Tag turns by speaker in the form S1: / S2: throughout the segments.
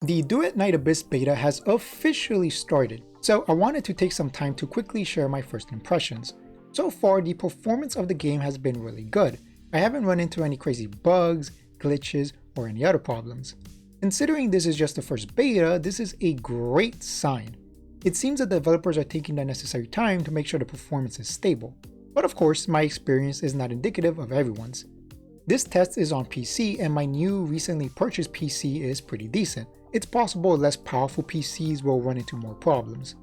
S1: The Duet Night Abyss beta has officially started, so I wanted to take some time to quickly share my first impressions. So far, the performance of the game has been really good. I haven't run into any crazy bugs, glitches, or any other problems. Considering this is just the first beta, this is a great sign. It seems that the developers are taking the necessary time to make sure the performance is stable. But of course, my experience is not indicative of everyone's. This test is on PC and my new recently purchased PC is pretty decent. It's possible less powerful PCs will run into more problems.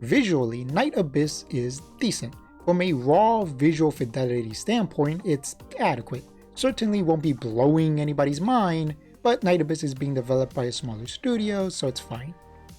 S1: Visually, Night Abyss is decent. From a raw visual fidelity standpoint, it's adequate. Certainly won't be blowing anybody's mind, but Night Abyss is being developed by a smaller studio, so it's fine.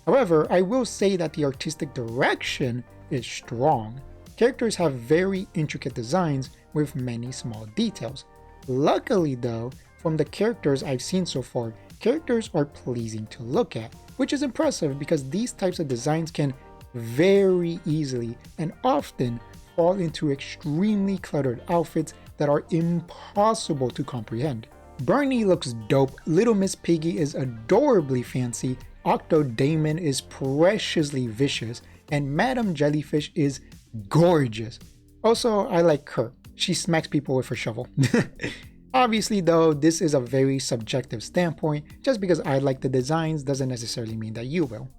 S1: However, I will say that the artistic direction is strong. Characters have very intricate designs with many small details. Luckily though, from the characters I've seen so far, characters are pleasing to look at, which is impressive because these types of designs can very easily and often fall into extremely cluttered outfits that are impossible to comprehend. Bernie looks dope, Little Miss Piggy is adorably fancy, Octodamon is preciously vicious, and Madam Jellyfish is gorgeous. Also, I like her. She smacks people with her shovel. Obviously though, this is a very subjective standpoint. Just because I like the designs doesn't necessarily mean that you will.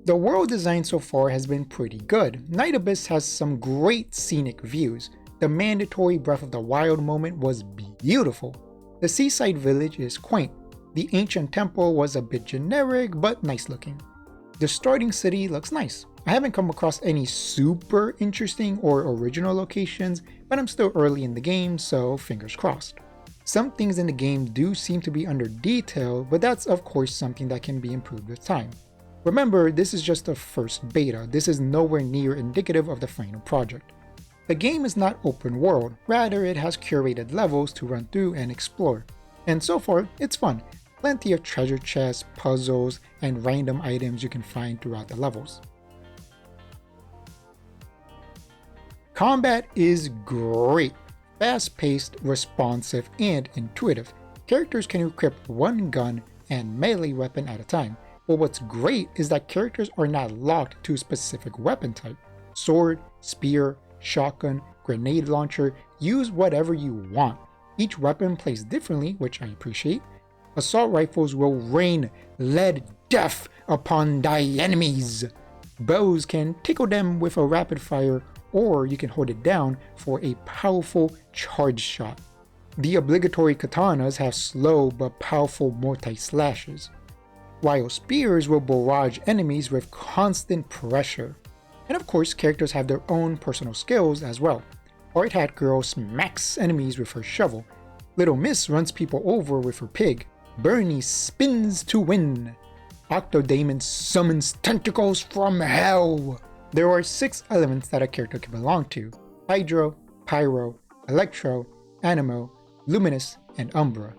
S1: The world design so far has been pretty good. Night Abyss has some great scenic views. The mandatory Breath of the Wild moment was beautiful. The seaside village is quaint. The ancient temple was a bit generic but nice looking. The starting city looks nice. I haven't come across any super interesting or original locations, but I'm still early in the game, so fingers crossed. Some things in the game do seem to be under detail, but that's of course something that can be improved with time. Remember, this is just the first beta, this is nowhere near indicative of the final project. The game is not open world, rather it has curated levels to run through and explore. And so far, it's fun. Plenty of treasure chests, puzzles, and random items you can find throughout the levels. Combat is great. Fast-paced, responsive, and intuitive. Characters can equip one gun and melee weapon at a time. But what's great is that characters are not locked to a specific weapon type. Sword, spear, shotgun, grenade launcher, use whatever you want. Each weapon plays differently, which I appreciate. Assault rifles will rain lead death upon thy enemies. Bows can tickle them with a rapid fire, or you can hold it down for a powerful charge shot. The obligatory katanas have slow but powerful multi-slashes, while spears will barrage enemies with constant pressure. And of course, characters have their own personal skills as well. Hard Hat Girl smacks enemies with her shovel. Little Miss runs people over with her pig. Bernie spins to win. Octodamon summons tentacles from hell. There are 6 elements that a character can belong to: Hydro, Pyro, Electro, Animo, Luminous, and Umbra.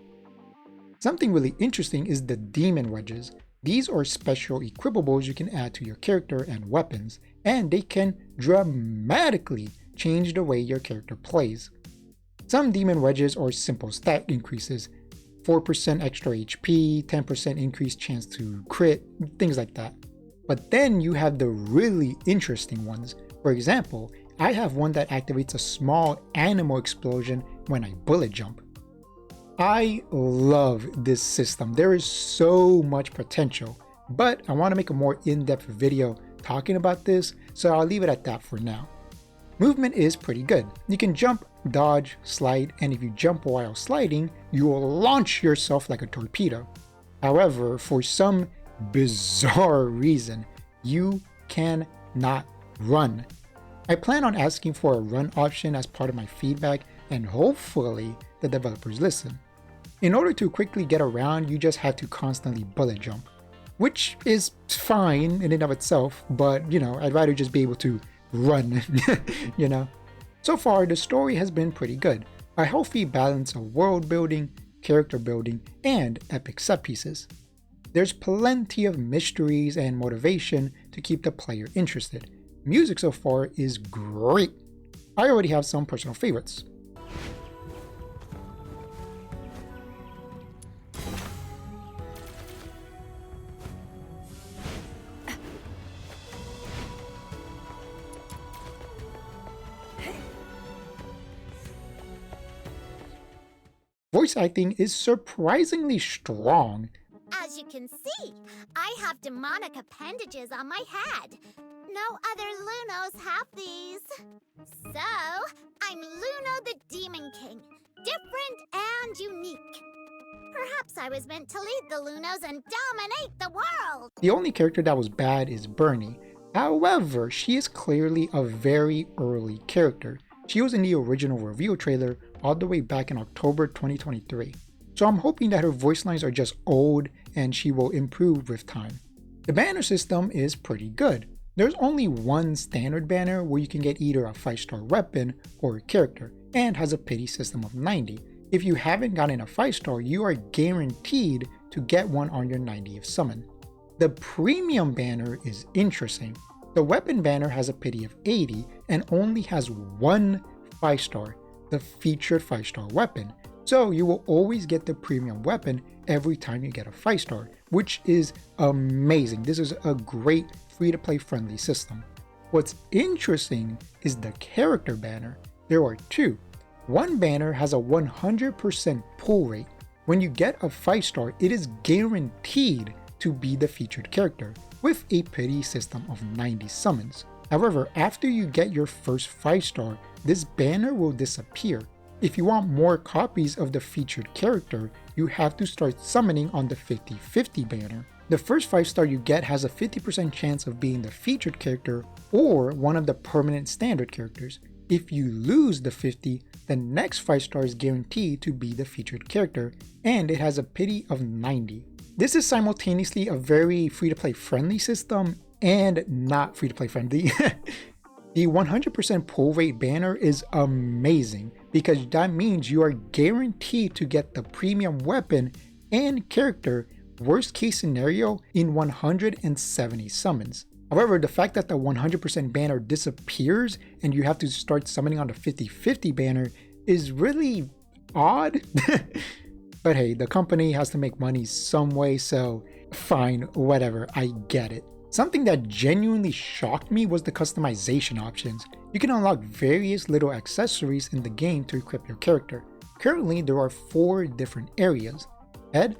S1: Something really interesting is the Demon Wedges. These are special equipables you can add to your character and weapons, and they can dramatically change the way your character plays. Some Demon Wedges are simple stat increases, 4% extra HP, 10% increased chance to crit, things like that. But then you have the really interesting ones. For example, I have one that activates a small animal explosion when I bullet jump. I love this system. There is so much potential, but I want to make a more in-depth video talking about this, so I'll leave it at that for now. Movement is pretty good. You can jump, dodge, slide, and if you jump while sliding, you will launch yourself like a torpedo. However, for some bizarre reason, you cannot run. I plan on asking for a run option as part of my feedback, and hopefully the developers listen. In order to quickly get around, you just have to constantly bullet jump, which is fine in and of itself, but I'd rather just be able to run, So far, the story has been pretty good. A healthy balance of world building, character building, and epic set pieces. There's plenty of mysteries and motivation to keep the player interested. Music so far is great. I already have some personal favorites. voice acting is surprisingly strong.
S2: As you can see, I have demonic appendages on my head. No other Lunos have these. So, I'm Luno the Demon King, different and unique. Perhaps I was meant to lead the Lunos and dominate the world.
S1: The only character that was bad is Bernie. However, she is clearly a very early character. She was in the original reveal trailer all the way back in October 2023. So I'm hoping that her voice lines are just old and she will improve with time. The banner system is pretty good. There's only one standard banner where you can get either a 5-star weapon or a character, and has a pity system of 90. If you haven't gotten a 5-star, you are guaranteed to get one on your 90th summon. The premium banner is interesting. The weapon banner has a pity of 80 and only has one 5-star, the featured 5-star weapon. So you will always get the premium weapon every time you get a 5-star, which is amazing. This is a great free-to-play friendly system. What's interesting is the character banner. There are two. One banner has a 100% pull rate. When you get a 5-star, it is guaranteed to be the featured character, with a pity system of 90 summons. However, after you get your first 5-star, this banner will disappear. If you want more copies of the featured character, you have to start summoning on the 50/50 banner. The first 5-star you get has a 50% chance of being the featured character or one of the permanent standard characters. If you lose the 50, the next 5-star is guaranteed to be the featured character, and it has a pity of 90. This is simultaneously a very free-to-play friendly system and not free-to-play friendly. The 100% pull rate banner is amazing because that means you are guaranteed to get the premium weapon and character, worst case scenario, in 170 summons. However, the fact that the 100% banner disappears and you have to start summoning on the 50/50 banner is really odd. But hey, the company has to make money some way, so fine, whatever, I get it. Something that genuinely shocked me was the customization options. You can unlock various little accessories in the game to equip your character. Currently, there are 4 different areas: head,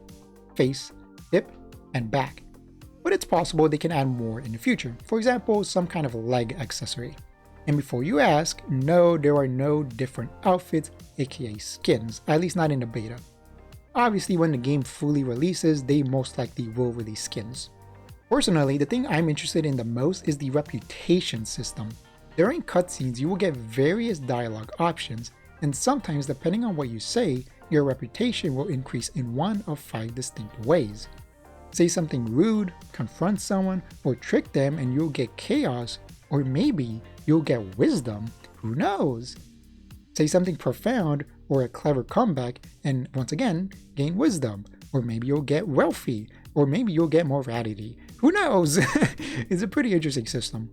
S1: face, hip, and back. But it's possible they can add more in the future, for example, some kind of leg accessory. And before you ask, no, there are no different outfits, aka skins, at least not in the beta. Obviously, when the game fully releases, they most likely will release skins. Personally, the thing I'm interested in the most is the reputation system. During cutscenes, you will get various dialogue options, and sometimes, depending on what you say, your reputation will increase in one of 5 distinct ways. Say something rude, confront someone, or trick them and you'll get chaos, or maybe you'll get wisdom, who knows? Say something profound or a clever comeback and once again, gain wisdom, or maybe you'll get wealthy, or maybe you'll get morality. Who knows? It's a pretty interesting system.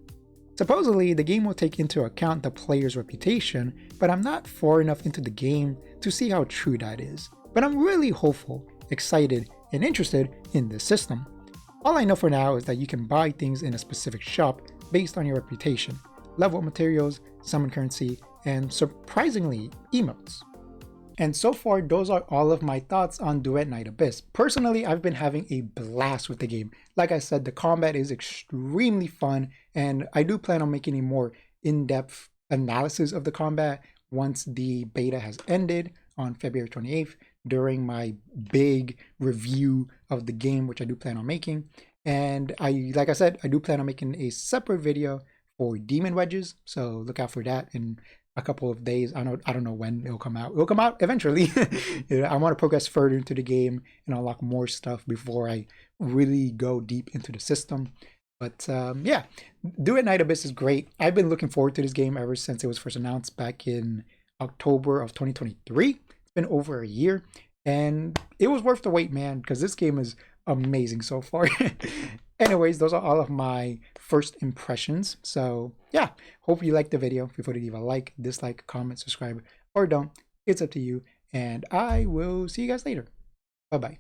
S1: Supposedly, the game will take into account the player's reputation, but I'm not far enough into the game to see how true that is. But I'm really hopeful, excited, and interested in this system. All I know for now is that you can buy things in a specific shop based on your reputation, level materials, summon currency, and surprisingly, emotes. And so far, those are all of my thoughts on Duet Night Abyss. Personally, I've been having a blast with the game. Like I said, the combat is extremely fun, and I do plan on making a more in-depth analysis of the combat once the beta has ended on February 28th during my big review of the game, which I do plan on making. And like I said, I do plan on making a separate video for Demon Wedges, so look out for that in a couple of days. I don't know when it'll come out. It'll come out eventually. I want to progress further into the game and unlock more stuff before I really go deep into the system. But yeah, Duet Night Abyss is great. I've been looking forward to this game ever since it was first announced back in October of 2023. It's been over a year, and it was worth the wait, man, because this game is amazing so far. Anyways, those are all of my first impressions. So yeah, hope you liked the video. Feel free to leave a like, dislike, comment, subscribe, or don't. It's up to you. And I will see you guys later. Bye-bye.